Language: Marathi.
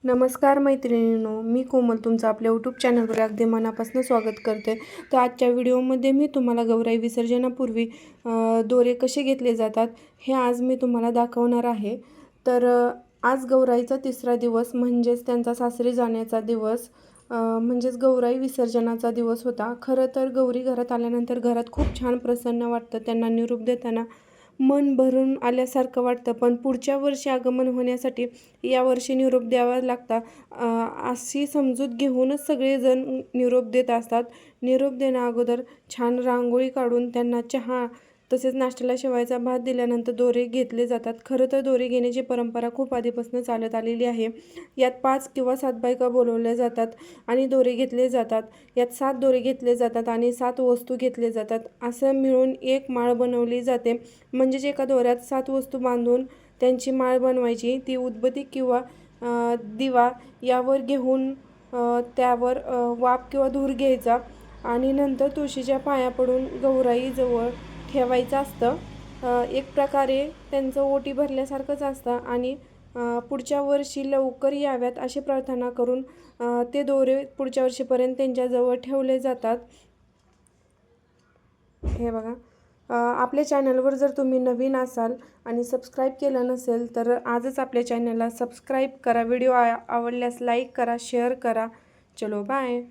नमस्कार मैत्रिणींनो, मी कोमल तुमचं आपल्या यूट्यूब चॅनलवर अगदी मनापासून स्वागत करते। तर आजच्या व्हिडिओमध्ये मी तुम्हाला गौराई विसर्जनापूर्वी दोरे कसे घेतले जातात हे आज मी तुम्हाला दाखवणार आहे। तर आज गौराईचा तिसरा दिवस म्हणजेच त्यांचा सासरी जाण्याचा दिवस म्हणजेच गौराई विसर्जनाचा दिवस होता। खरं तर गौरी घरात आल्यानंतर घरात खूप छान प्रसन्न वाटतं, त्यांना निरोप देताना मन भरून आल्यासारखं वाटतं। पण पुढच्या वर्षी आगमन होण्यासाठी यावर्षी निरोप द्यावा लागता अशी समजूत घेऊनच सगळेजण निरोप देत असतात। निरोप देण्या अगोदर छान रांगोळी काढून त्यांना चहा तसेच नाश्त्याला शेवायचा भात दिल्यानंतर दोरे घेतले जातात। खरं तर दोरे घेण्याची परंपरा खूप आधीपासून चालत आलेली आहे। यात 5 किंवा 7 बायका बोलवल्या जातात आणि दोरे घेतले जातात। यात 7 दोरे घेतले जातात आणि 7 वस्तू घेतले जातात। असं मिळून एक माळ बनवली जाते। म्हणजेच एका दोऱ्यात 7 वस्तू बांधून त्यांची माळ बनवायची। ती उदबत्ती किंवा दिवा यावर घेऊन त्यावर वाप किंवा धूर घ्यायचा आणि नंतर तुळशीच्या पाया पडून गौराईजवळ ठेवायचं असतं। एक प्रकारे त्यांचं ओटी भरल्यासारखंच असतं आणि पुढच्या वर्षी लवकर याव्यात अशी प्रार्थना करून ते दोरे पुढच्या वर्षीपर्यंत त्यांच्याजवळ ठेवले जातात। हे बघा, आपल्या चॅनलवर जर तुम्ही नवीन असाल आणि सबस्क्राईब केलं नसेल तर आजच आपल्या चॅनलला सबस्क्राईब करा। व्हिडिओ आवडल्यास लाईक करा, शेअर करा। चलो बाय।